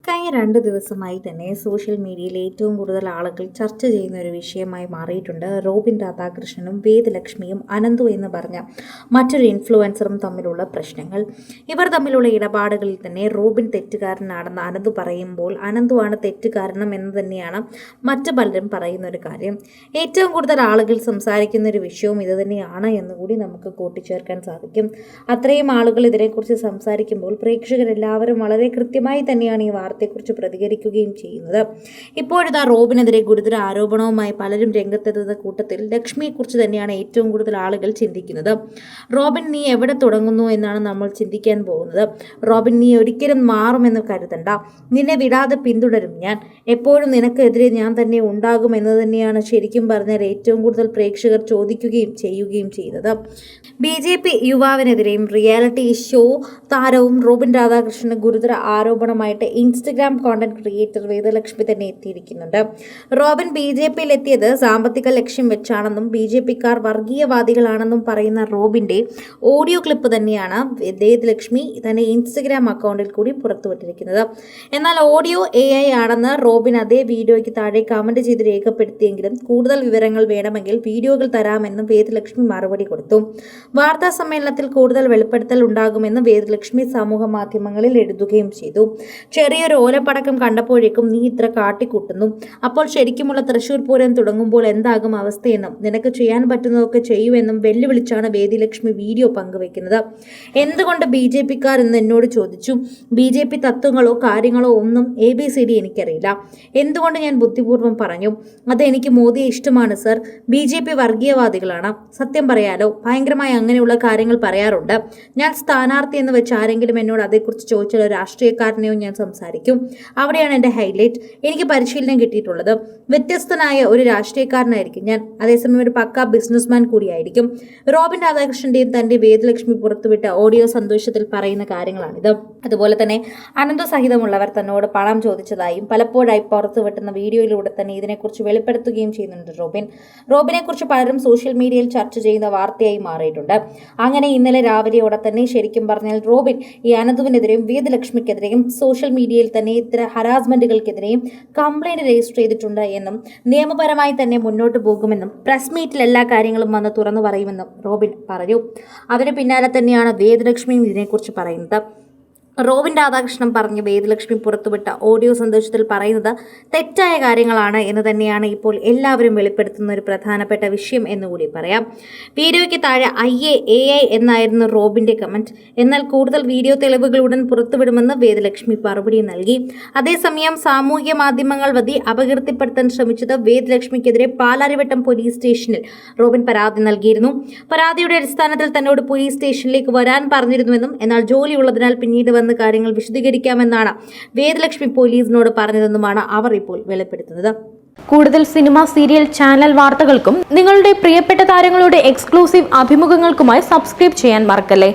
കഴിഞ്ഞ 2 ദിവസമായി തന്നെ സോഷ്യൽ മീഡിയയിൽ ഏറ്റവും കൂടുതൽ ആളുകൾ ചർച്ച ചെയ്യുന്ന ഒരു വിഷയമായി മാറിയിട്ടുണ്ട് റോബിൻ രാധാകൃഷ്ണനും വേദലക്ഷ്മിയും അനന്തു എന്ന് പറഞ്ഞ മറ്റൊരു ഇൻഫ്ലുവൻസറും തമ്മിലുള്ള പ്രശ്നങ്ങൾ. ഇവർ തമ്മിലുള്ള ഇടപാടുകളിൽ തന്നെ റോബിൻ തെറ്റുകാരനാണെന്ന് അനന്തു പറയുമ്പോൾ അനന്തുവാണ് തെറ്റുകാരനം എന്ന് തന്നെയാണ് മറ്റു പലരും പറയുന്ന ഒരു കാര്യം. ഏറ്റവും കൂടുതൽ ആളുകൾ സംസാരിക്കുന്ന ഒരു വിഷയവും ഇത് തന്നെയാണ് എന്നുകൂടി നമുക്ക് കൂട്ടിച്ചേർക്കാൻ സാധിക്കും. അത്രയും ആളുകൾ ഇതിനെക്കുറിച്ച് സംസാരിക്കുമ്പോൾ പ്രേക്ഷകരെല്ലാവരും വളരെ കൃത്യമായി തന്നെയാണ് ഈ വാർത്തയെക്കുറിച്ച് പ്രതികരിക്കുകയും ചെയ്യുന്നത്. ഇപ്പോഴിതാ റോബിനെതിരെ ഗുരുതര ആരോപണവുമായി പലരും രംഗത്തെത്തുന്ന കൂട്ടത്തിൽ ലക്ഷ്മിയെക്കുറിച്ച് തന്നെയാണ് ഏറ്റവും കൂടുതൽ ആളുകൾ ചിന്തിക്കുന്നത്. റോബിൻ, നീ എവിടെ തുടങ്ങുന്നു എന്നാണ് നമ്മൾ ചിന്തിക്കാൻ പോകുന്നത്. റോബിൻ, നീ ഒരിക്കലും മാറുമെന്ന് കരുതണ്ട. നിന്നെ വിടാതെ പിന്തുടരും ഞാൻ. എപ്പോഴും നിനക്കെതിരെ ഞാൻ തന്നെ ഉണ്ടാകും എന്ന് തന്നെയാണ് ശരിക്കും പറഞ്ഞാൽ ഏറ്റവും കൂടുതൽ പ്രേക്ഷകർ ചോദിക്കുകയും ചെയ്യുകയും ചെയ്യുന്നത്. BJP യുവാവിനെതിരെയും റിയാലിറ്റി ഷോ താരവും റോബിൻ രാധാകൃഷ്ണന് ഗുരുതര ആരോപണമായിട്ട് ഇൻസ്റ്റഗ്രാം കോണ്ടന്റ് ക്രിയേറ്റർ വേദലക്ഷ്മി തന്നെ എത്തിയിരിക്കുന്നുണ്ട്. റോബിൻ BJPയിൽ എത്തിയത് സാമ്പത്തിക ലക്ഷ്യം വെച്ചാണെന്നും BJPക്കാർ വർഗീയവാദികളാണെന്നും പറയുന്ന റോബിന്റെ ഓഡിയോ ക്ലിപ്പ് തന്നെയാണ് വേദലക്ഷ്മി തന്നെ ഇൻസ്റ്റഗ്രാം അക്കൗണ്ടിൽ കൂടി പുറത്തുവിട്ടിരിക്കുന്നത്. എന്നാൽ ഓഡിയോ AI ആണെന്ന് റോബിൻ അതേ വീഡിയോയ്ക്ക് താഴെ കമന്റ് ചെയ്ത് രേഖപ്പെടുത്തിയെങ്കിലും കൂടുതൽ വിവരങ്ങൾ വേണമെങ്കിൽ വീഡിയോകൾ തരാമെന്നും വേദലക്ഷ്മി മറുപടി കൊടുത്തു. വാർത്താ സമ്മേളനത്തിൽ കൂടുതൽ വെളിപ്പെടുത്തൽ ഉണ്ടാകുമെന്ന് വേദലക്ഷ്മി സമൂഹ മാധ്യമങ്ങളിൽ എഴുതുകയും ചെയ്തു. ചെറിയൊരു ഓലപ്പടക്കം കണ്ടപ്പോഴേക്കും നീ ഇത്ര കാട്ടിക്കൂട്ടുന്നു. അപ്പോൾ ശരിക്കുമുള്ള തൃശ്ശൂർ പൂരം തുടങ്ങുമ്പോൾ എന്താകും അവസ്ഥയെന്നും നിനക്ക് ചെയ്യാൻ പറ്റുന്നതൊക്കെ ചെയ്യുമെന്നും വെല്ലുവിളിച്ചാണ് വേദലക്ഷ്മി വീഡിയോ പങ്കുവെക്കുന്നത്. എന്തുകൊണ്ട് BJPക്കാർ എന്ന് എന്നോട് ചോദിച്ചു. BJP തത്വങ്ങളോ കാര്യങ്ങളോ ഒന്നും ABCD എനിക്കറിയില്ല. എന്തുകൊണ്ട് ഞാൻ ബുദ്ധിപൂർവ്വം പറഞ്ഞു. അത് എനിക്ക് മോദിയെ ഇഷ്ടമാണ് സർ. BJP വർഗീയവാദികളാണ്. സത്യം പറയാലോ, ഭയങ്കരമായി അങ്ങനെയുള്ള കാര്യങ്ങൾ പറയാറുണ്ട്. ഞാൻ സ്ഥാനാർത്ഥി എന്ന് വെച്ച് ആരെങ്കിലും എന്നോട് അതേക്കുറിച്ച് ചോദിച്ചാൽ രാഷ്ട്രീയക്കാരനെയോ ഞാൻ സംസാരിക്കും. അവിടെയാണ് എൻ്റെ ഹൈലൈറ്റ്. എനിക്ക് പരിശീലനം കിട്ടിയിട്ടുള്ളത്. വ്യത്യസ്തനായ ഒരു രാഷ്ട്രീയക്കാരനായിരിക്കും ഞാൻ. അതേസമയം ഒരു പക്കാ ബിസിനസ്മാൻ കൂടിയായിരിക്കും. റോബിൻ രാധാകൃഷ്ണന്റെയും തന്റെ വേദലക്ഷ്മി പുറത്തുവിട്ട ഓഡിയോ സന്ദേശത്തിൽ പറയുന്ന കാര്യങ്ങളാണിത്. അതുപോലെ തന്നെ അനന്തു സഹിതമുള്ളവർ തന്നോട് പണം ചോദിച്ചതായും പലപ്പോഴായി പുറത്തുവിട്ടുന്ന വീഡിയോയിലൂടെ തന്നെ ഇതിനെക്കുറിച്ച് വെളിപ്പെടുത്തുകയും ചെയ്യുന്നുണ്ട് റോബിനെ കുറിച്ച് പലരും സോഷ്യൽ മീഡിയയിൽ ചർച്ച ചെയ്യുന്ന വാർത്തയായി മാറിയിട്ടുണ്ട്. അങ്ങനെ ഇന്നലെ രാവിലെയോടെ തന്നെ ശരിക്കും പറഞ്ഞാൽ റോബിൻ ഈ അനന്തുവിനെതിരെയും വേദലക്ഷ്മിക്കെതിരെയും സോഷ്യൽ മീഡിയയിൽ തന്നെ ഇത്തരം ഹരാസ്മെന്റുകൾക്കെതിരെയും കംപ്ലൈന്റ് രജിസ്റ്റർ ചെയ്തിട്ടുണ്ട് എന്നും നിയമപരമായി തന്നെ മുന്നോട്ട് പോകുമെന്നും പ്രസ് മീറ്റിൽ എല്ലാ കാര്യങ്ങളും വന്ന് തുറന്നു പറയുമെന്നും റോബിൻ പറഞ്ഞു. അതിന് പിന്നാലെ തന്നെയാണ് വേദലക്ഷ്മിയും ഇതിനെക്കുറിച്ച് പറയുന്നത്. റോബിൻ രാധാകൃഷ്ണൻ പറഞ്ഞ് വേദലക്ഷ്മി പുറത്തുവിട്ട ഓഡിയോ സന്ദേശത്തിൽ പറയുന്നത് തെറ്റായ കാര്യങ്ങളാണ് എന്ന് തന്നെയാണ് ഇപ്പോൾ എല്ലാവരും വെളിപ്പെടുത്തുന്ന ഒരു പ്രധാനപ്പെട്ട വിഷയം എന്നുകൂടി പറയാം. വീഡിയോയ്ക്ക് താഴെ AI എന്നായിരുന്നു റോബിന്റെ കമന്റ്. എന്നാൽ കൂടുതൽ വീഡിയോ തെളിവുകൾ ഉടൻ പുറത്തുവിടുമെന്ന് വേദലക്ഷ്മി മറുപടി നൽകി. അതേസമയം സാമൂഹ്യ മാധ്യമങ്ങൾ വഴി അപകീർത്തിപ്പെടുത്താൻ ശ്രമിച്ചത് വേദലക്ഷ്മിക്കെതിരെ പാലാരിവട്ടം പോലീസ് സ്റ്റേഷനിൽ റോബിൻ പരാതി നൽകിയിരുന്നു. പരാതിയുടെ അടിസ്ഥാനത്തിൽ തന്നോട് പോലീസ് സ്റ്റേഷനിലേക്ക് വരാൻ പറഞ്ഞിരുന്നുവെന്നും എന്നാൽ ജോലിയുള്ളതിനാൽ പിന്നീട് വന്ന് കാര്യങ്ങൾ വിശദീകരിക്കാമെന്നാണ് വേദലക്ഷ്മി പോലീസിനോട് പറഞ്ഞതെന്നുമാണ് അവർ ഇപ്പോൾ വെളിപ്പെടുത്തുന്നത്. കൂടുതൽ സിനിമ, സീരിയൽ, ചാനൽ വാർത്തകൾക്കും നിങ്ങളുടെ പ്രിയപ്പെട്ട താരങ്ങളുടെ എക്സ്ക്ലൂസീവ് അഭിമുഖങ്ങൾക്കുമായി സബ്സ്ക്രൈബ് ചെയ്യാൻ മറക്കല്ലേ.